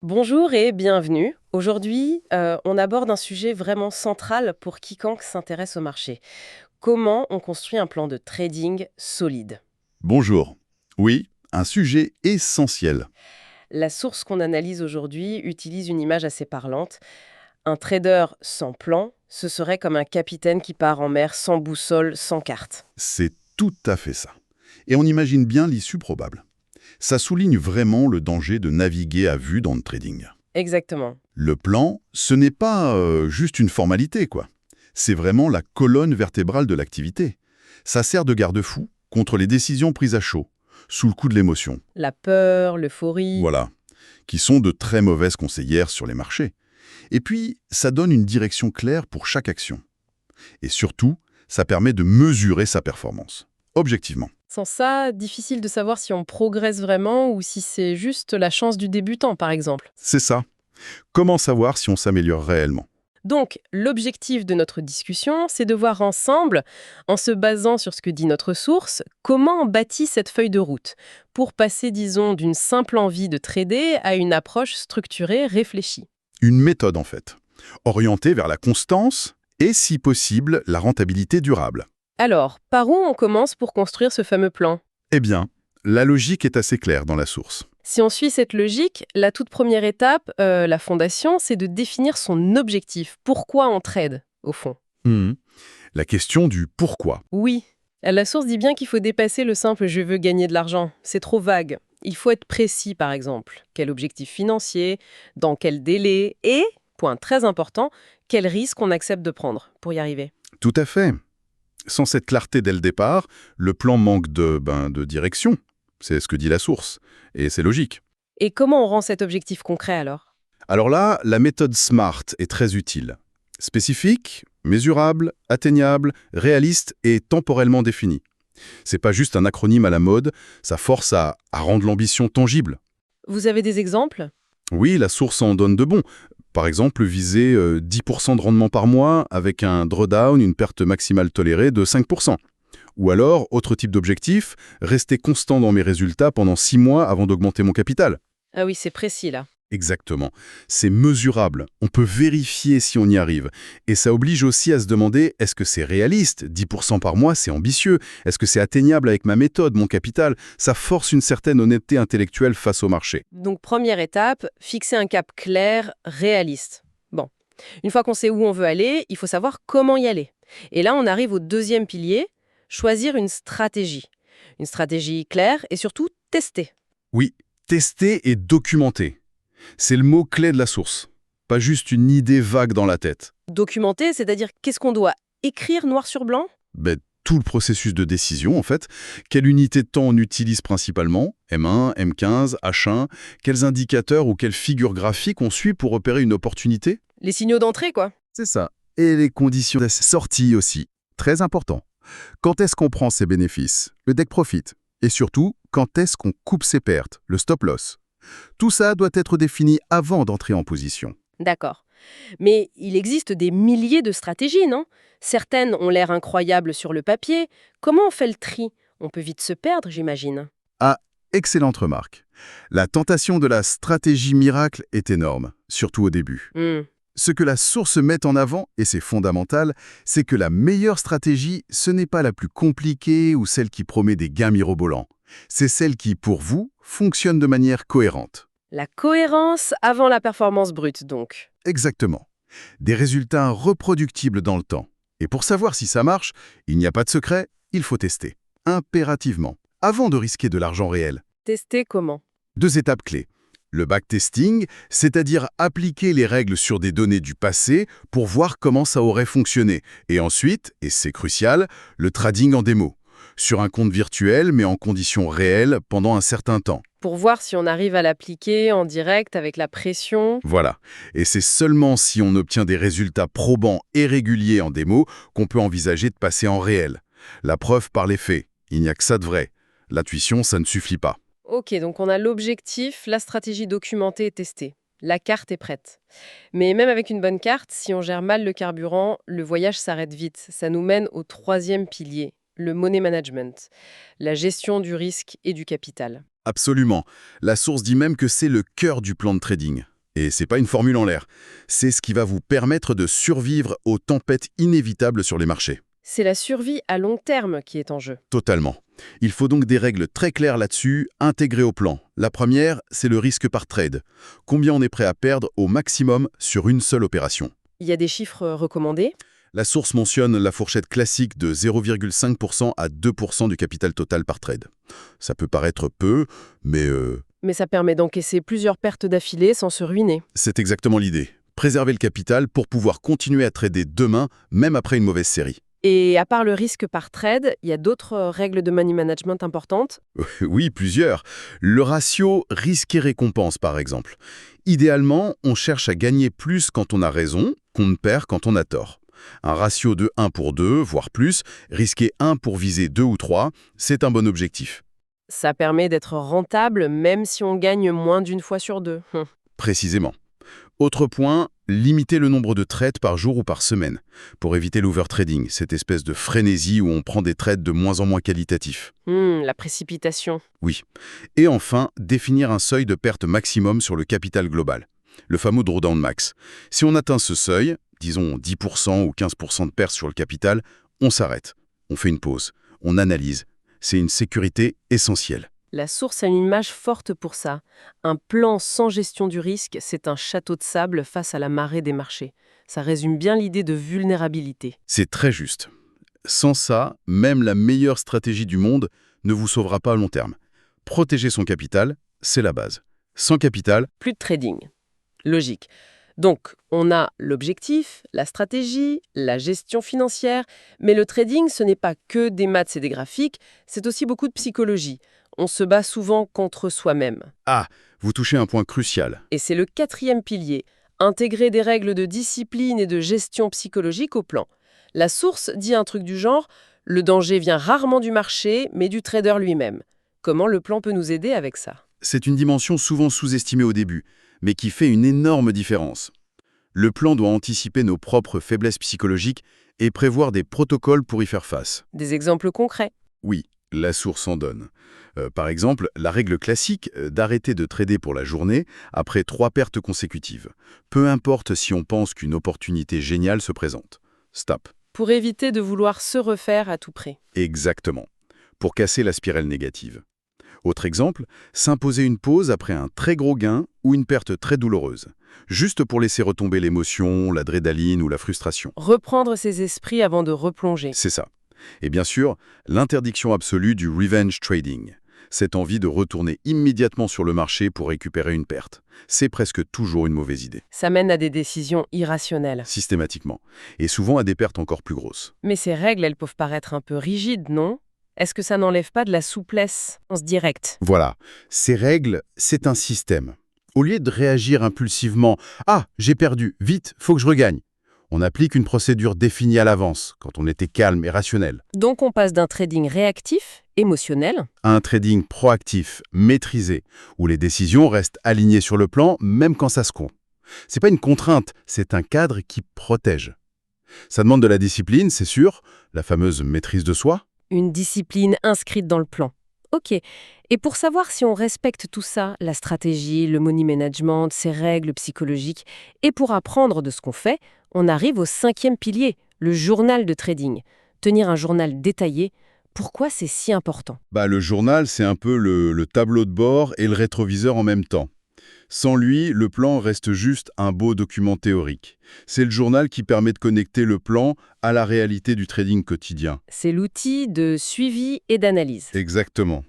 Bonjour et bienvenue. Aujourd'hui, on aborde un sujet vraiment central pour quiconque s'intéresse au marché. Comment on construit un plan de trading solide? Bonjour. Oui, un sujet essentiel. La source qu'on analyse aujourd'hui utilise une image assez parlante. Un trader sans plan, ce serait comme un capitaine qui part en mer sans boussole, sans carte. C'est tout à fait ça. Et on imagine bien l'issue probable. Ça souligne vraiment le danger de naviguer à vue dans le trading. Exactement. Le plan, ce n'est pas juste une formalité, quoi. C'est vraiment la colonne vertébrale de l'activité. Ça sert de garde-fou contre les décisions prises à chaud, sous le coup de l'émotion. La peur, l'euphorie. Voilà. Qui sont de très mauvaises conseillères sur les marchés. Et puis, ça donne une direction claire pour chaque action. Et surtout, ça permet de mesurer sa performance, objectivement. Sans ça, difficile de savoir si on progresse vraiment ou si c'est juste la chance du débutant, par exemple. C'est ça. Comment savoir si on s'améliore réellement? Donc, l'objectif de notre discussion, c'est de voir ensemble, en se basant sur ce que dit notre source, comment on bâtit cette feuille de route pour passer, disons, d'une simple envie de trader à une approche structurée, réfléchie. Une méthode, en fait, orientée vers la constance et, si possible, la rentabilité durable. Alors, par où on commence pour construire ce fameux plan? Eh bien, la logique est assez claire dans la source. Si on suit cette logique, la toute première étape, la fondation, c'est de définir son objectif. Pourquoi on trade, au fond? Mhm. La question du pourquoi. Oui, la source dit bien qu'il faut dépasser le simple «je veux gagner de l'argent». C'est trop vague. Il faut être précis, par exemple. Quel objectif financier? Dans quel délai? Et, point très important, quel risque on accepte de prendre pour y arriver? Tout à fait. Sans cette clarté dès le départ, le plan manque de direction. C'est ce que dit la source. Et c'est logique. Et comment on rend cet objectif concret alors? Alors là, la méthode SMART est très utile. Spécifique, mesurable, atteignable, réaliste et temporellement défini. C'est pas juste un acronyme à la mode, ça force à rendre l'ambition tangible. Vous avez des exemples? Oui, la source en donne de bons. Par exemple, viser 10% de rendement par mois avec un drawdown, une perte maximale tolérée de 5%. Ou alors, autre type d'objectif, rester constant dans mes résultats pendant 6 mois avant d'augmenter mon capital. Ah oui, c'est précis là. Exactement. C'est mesurable. On peut vérifier si on y arrive. Et ça oblige aussi à se demander, est-ce que c'est réaliste? 10% par mois, c'est ambitieux. Est-ce que c'est atteignable avec ma méthode, mon capital? Ça force une certaine honnêteté intellectuelle face au marché. Donc première étape, fixer un cap clair, réaliste. Bon, une fois qu'on sait où on veut aller, il faut savoir comment y aller. Et là, on arrive au deuxième pilier, choisir une stratégie. Une stratégie claire et surtout testée. Oui, tester et documenter. C'est le mot-clé de la source. Pas juste une idée vague dans la tête. Documentée, c'est-à-dire qu'est-ce qu'on doit écrire noir sur blanc? Tout le processus de décision, en fait. Quelle unité de temps on utilise principalement? M1, M15, H1? Quels indicateurs ou quelles figures graphiques on suit pour repérer une opportunité? Les signaux d'entrée, quoi. C'est ça. Et les conditions de sortie aussi. Très important. Quand est-ce qu'on prend ses bénéfices? Le deck profit. Et surtout, quand est-ce qu'on coupe ses pertes? Le stop loss. Tout ça doit être défini avant d'entrer en position. D'accord. Mais il existe des milliers de stratégies, non? Certaines ont l'air incroyables sur le papier. Comment on fait le tri? On peut vite se perdre, j'imagine. Ah, excellente remarque. La tentation de la stratégie miracle est énorme, surtout au début. Hmm. Ce que la source met en avant, et c'est fondamental, c'est que la meilleure stratégie, ce n'est pas la plus compliquée ou celle qui promet des gains mirobolants. C'est celle qui, pour vous, fonctionne de manière cohérente. La cohérence avant la performance brute, donc. Exactement. Des résultats reproductibles dans le temps. Et pour savoir si ça marche, il n'y a pas de secret, il faut tester. Impérativement. Avant de risquer de l'argent réel. Tester comment? 2 étapes clés. Le backtesting, c'est-à-dire appliquer les règles sur des données du passé pour voir comment ça aurait fonctionné. Et ensuite, et c'est crucial, le trading en démo. Sur un compte virtuel, mais en conditions réelles pendant un certain temps. Pour voir si on arrive à l'appliquer en direct avec la pression. Voilà. Et c'est seulement si on obtient des résultats probants et réguliers en démo qu'on peut envisager de passer en réel. La preuve par les faits. Il n'y a que ça de vrai. L'intuition, ça ne suffit pas. Ok, donc on a l'objectif, la stratégie documentée et testée. La carte est prête. Mais même avec une bonne carte, si on gère mal le carburant, le voyage s'arrête vite. Ça nous mène au troisième pilier, le money management, la gestion du risque et du capital. Absolument. La source dit même que c'est le cœur du plan de trading. Et c'est pas une formule en l'air. C'est ce qui va vous permettre de survivre aux tempêtes inévitables sur les marchés. C'est la survie à long terme qui est en jeu. Totalement. Il faut donc des règles très claires là-dessus, intégrées au plan. La première, c'est le risque par trade. Combien on est prêt à perdre au maximum sur une seule opération? Il y a des chiffres recommandés? La source mentionne la fourchette classique de 0,5% à 2% du capital total par trade. Ça peut paraître peu, mais Ça permet d'encaisser plusieurs pertes d'affilée sans se ruiner. c'est exactement l'idée. Préserver le capital pour pouvoir continuer à trader demain, même après une mauvaise série. Et à part le risque par trade, il y a d'autres règles de money management importantes? Oui, plusieurs. Le ratio risque et récompense, par exemple. Idéalement, on cherche à gagner plus quand on a raison, qu'on ne perd quand on a tort. Un ratio de 1 pour 2, voire plus, risquer 1 pour viser 2 ou 3, c'est un bon objectif. Ça permet d'être rentable même si on gagne moins d'une fois sur deux. Précisément. Autre point, limiter le nombre de trades par jour ou par semaine, pour éviter l'overtrading, cette espèce de frénésie où on prend des trades de moins en moins qualitatifs. La précipitation. Oui. Et enfin, définir un seuil de perte maximum sur le capital global, le fameux drawdown max. Si on atteint ce seuil, disons 10% ou 15% de perte sur le capital, on s'arrête, on fait une pause, on analyse. C'est une sécurité essentielle. La source a une image forte pour ça. Un plan sans gestion du risque, c'est un château de sable face à la marée des marchés. Ça résume bien l'idée de vulnérabilité. C'est très juste. Sans ça, même la meilleure stratégie du monde ne vous sauvera pas à long terme. Protéger son capital, c'est la base. Sans capital, Plus de trading. Logique. Donc, on a l'objectif, la stratégie, la gestion financière, mais le trading, ce n'est pas que des maths et des graphiques, c'est aussi beaucoup de psychologie. On se bat souvent contre soi-même. vous touchez un point crucial. Et c'est le 4e pilier, intégrer des règles de discipline et de gestion psychologique au plan. La source dit un truc du genre « Le danger vient rarement du marché, mais du trader lui-même ». Comment le plan peut nous aider avec ça? C'est une dimension souvent sous-estimée au début, mais qui fait une énorme différence. Le plan doit anticiper nos propres faiblesses psychologiques et prévoir des protocoles pour y faire face. Des exemples concrets? Oui, la source en donne. Par exemple, la règle classique d'arrêter de trader pour la journée après 3 pertes consécutives. Peu importe si on pense qu'une opportunité géniale se présente. Stop. Pour éviter de vouloir se refaire à tout prix. Exactement. Pour casser la spirale négative. Autre exemple, s'imposer une pause après un très gros gain ou une perte très douloureuse. Juste pour laisser retomber l'émotion, l'adrénaline ou la frustration. Reprendre ses esprits avant de replonger. C'est ça. Et bien sûr, l'interdiction absolue du revenge trading. Cette envie de retourner immédiatement sur le marché pour récupérer une perte. C'est presque toujours une mauvaise idée. Ça mène à des décisions irrationnelles. Systématiquement. Et souvent à des pertes encore plus grosses. Mais ces règles, elles peuvent paraître un peu rigides, non? Est-ce que ça n'enlève pas de la souplesse en ce direct? Voilà. Ces règles, c'est un système. Au lieu de réagir impulsivement « Ah, j'ai perdu, vite, faut que je regagne », on applique une procédure définie à l'avance, quand on était calme et rationnel, Donc on passe d'un trading réactif, émotionnel, à un trading proactif, maîtrisé, où les décisions restent alignées sur le plan, même quand ça se compte. C'est pas une contrainte, c'est un cadre qui protège. Ça demande de la discipline, c'est sûr, la fameuse maîtrise de soi. une discipline inscrite dans le plan. Ok. Et pour savoir si on respecte tout ça, la stratégie, le money management, ces règles psychologiques, et pour apprendre de ce qu'on fait, on arrive au 5e pilier, le journal de trading. Tenir un journal détaillé, pourquoi c'est si important? Le journal, c'est un peu le tableau de bord et le rétroviseur en même temps. Sans lui, le plan reste juste un beau document théorique. C'est le journal qui permet de connecter le plan à la réalité du trading quotidien. C'est l'outil de suivi et d'analyse. Exactement.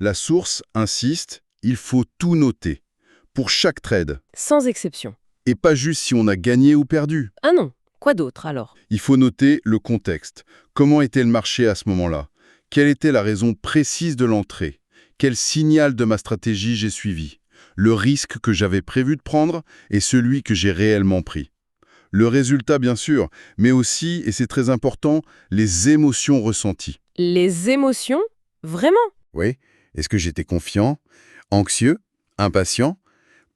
La source insiste, il faut tout noter, pour chaque trade, Sans exception. et pas juste si on a gagné ou perdu. Ah non, quoi d'autre alors? Il faut noter le contexte. Comment était le marché à ce moment-là? Quelle était la raison précise de l'entrée? Quel signal de ma stratégie j'ai suivi? Le risque que j'avais prévu de prendre et celui que j'ai réellement pris. Le résultat, bien sûr, mais aussi, et c'est très important, les émotions ressenties. Les émotions? Vraiment? Oui, est-ce que j'étais confiant, anxieux, impatient?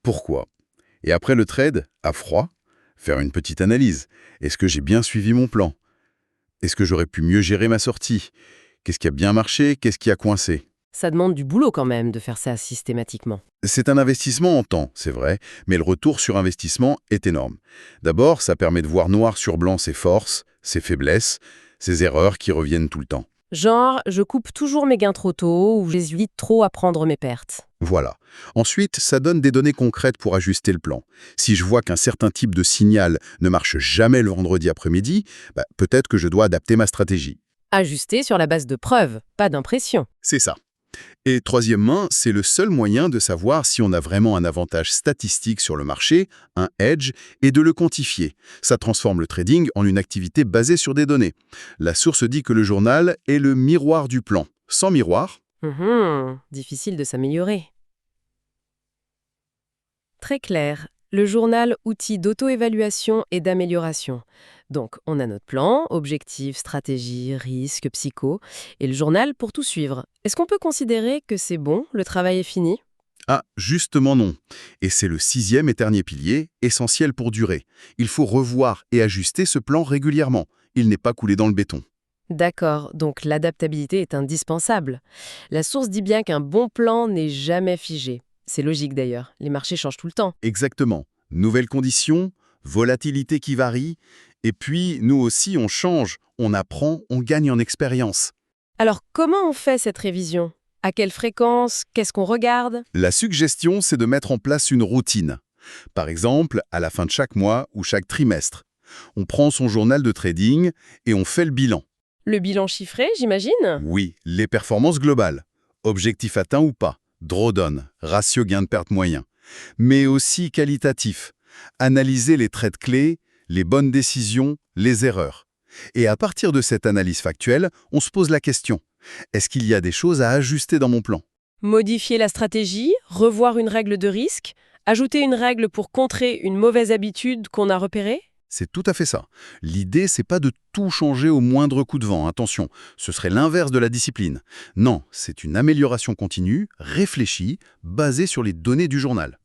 Pourquoi? Et après le trade, à froid, faire une petite analyse. Est-ce que j'ai bien suivi mon plan? Est-ce que j'aurais pu mieux gérer ma sortie? Qu'est-ce qui a bien marché? Qu'est-ce qui a coincé? Ça demande du boulot quand même de faire ça systématiquement. C'est un investissement en temps, c'est vrai, mais le retour sur investissement est énorme. D'abord, ça permet de voir noir sur blanc ses forces, ses faiblesses, ses erreurs qui reviennent tout le temps. Genre, je coupe toujours mes gains trop tôt ou j'hésite trop à prendre mes pertes. Voilà. Ensuite, ça donne des données concrètes pour ajuster le plan. Si je vois qu'un certain type de signal ne marche jamais le vendredi après-midi, peut-être que je dois adapter ma stratégie. Ajuster sur la base de preuves, pas d'impression. C'est ça. Et troisièmement, c'est le seul moyen de savoir si on a vraiment un avantage statistique sur le marché, un edge, et de le quantifier. Ça transforme le trading en une activité basée sur des données. La source dit que le journal est le miroir du plan. Sans miroir, Difficile de s'améliorer. Très clair. Le journal, outil d'auto-évaluation et d'amélioration. Donc, on a notre plan, objectif, stratégie, risque, psycho, et le journal pour tout suivre. Est-ce qu'on peut considérer que c'est bon, le travail est fini? ah, justement non. Et c'est le sixième et dernier pilier, essentiel pour durer. Il faut revoir et ajuster ce plan régulièrement. Il n'est pas coulé dans le béton. D'accord, donc l'adaptabilité est indispensable. La source dit bien qu'un bon plan n'est jamais figé. C'est logique d'ailleurs, les marchés changent tout le temps. Exactement. Nouvelles conditions, volatilité qui varie, et puis nous aussi on change, on apprend, on gagne en expérience. Alors comment on fait cette révision? À quelle fréquence? Qu'est-ce qu'on regarde? La suggestion, c'est de mettre en place une routine. Par exemple, à la fin de chaque mois ou chaque trimestre. On prend son journal de trading et on fait le bilan. Le bilan chiffré, j'imagine? Oui, les performances globales. Objectif atteint ou pas. Drawdown, ratio gain de perte moyen. Mais aussi qualitatif. Analyser les traits clés, les bonnes décisions, les erreurs. Et à partir de cette analyse factuelle, on se pose la question. Est-ce qu'il y a des choses à ajuster dans mon plan? Modifier la stratégie, revoir une règle de risque, ajouter une règle pour contrer une mauvaise habitude qu'on a repérée? C'est tout à fait ça. L'idée, c'est pas de tout changer au moindre coup de vent, attention, ce serait l'inverse de la discipline. Non, c'est une amélioration continue, réfléchie, basée sur les données du journal.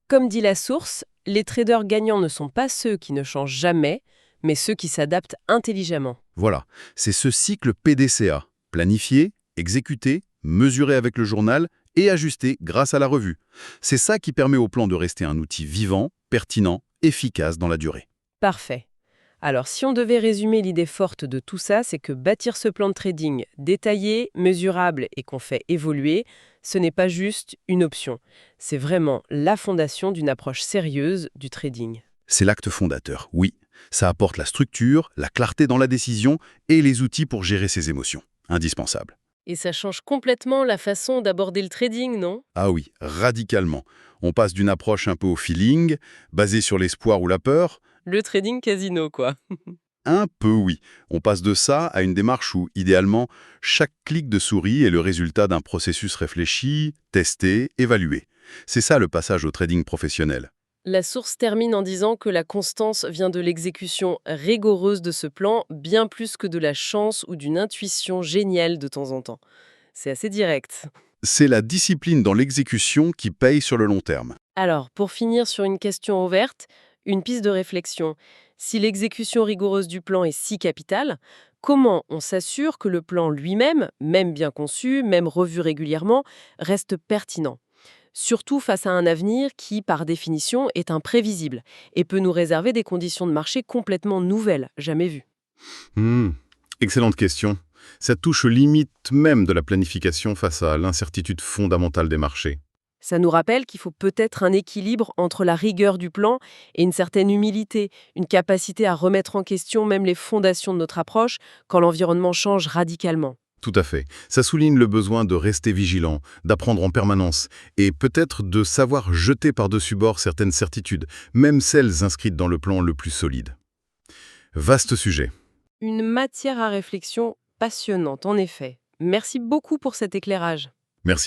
Comme dit la source, les traders gagnants ne sont pas ceux qui ne changent jamais, mais ceux qui s'adaptent intelligemment. Voilà, c'est ce cycle PDCA. Planifier, exécuter, mesurer avec le journal et ajuster grâce à la revue. C'est ça qui permet au plan de rester un outil vivant, pertinent, efficace dans la durée. Parfait. Alors si on devait résumer l'idée forte de tout ça, c'est que bâtir ce plan de trading détaillé, mesurable et qu'on fait évoluer, ce n'est pas juste une option. C'est vraiment la fondation d'une approche sérieuse du trading. C'est l'acte fondateur, oui. Ça apporte la structure, la clarté dans la décision et les outils pour gérer ses émotions. Indispensable. Et ça change complètement la façon d'aborder le trading, non? Ah oui, radicalement. On passe d'une approche un peu au feeling, basée sur l'espoir ou la peur. Le trading casino, quoi. Un peu oui. On passe de ça à une démarche où, idéalement, chaque clic de souris est le résultat d'un processus réfléchi, testé, évalué. C'est ça le passage au trading professionnel. La source termine en disant que la constance vient de l'exécution rigoureuse de ce plan, bien plus que de la chance ou d'une intuition géniale de temps en temps. C'est assez direct. C'est la discipline dans l'exécution qui paye sur le long terme. Alors, pour finir sur une question ouverte, une piste de réflexion. Si l'exécution rigoureuse du plan est si capitale, comment on s'assure que le plan lui-même, même bien conçu, même revu régulièrement, reste pertinent? Surtout face à un avenir qui, par définition, est imprévisible et peut nous réserver des conditions de marché complètement nouvelles, jamais vues. Excellente question. Ça touche aux limites même de la planification face à l'incertitude fondamentale des marchés. Ça nous rappelle qu'il faut peut-être un équilibre entre la rigueur du plan et une certaine humilité, une capacité à remettre en question même les fondations de notre approche quand l'environnement change radicalement. Tout à fait. Ça souligne le besoin de rester vigilant, d'apprendre en permanence, et peut-être de savoir jeter par-dessus bord certaines certitudes, même celles inscrites dans le plan le plus solide. Vaste sujet. Une matière à réflexion passionnante, en effet. Merci beaucoup pour cet éclairage.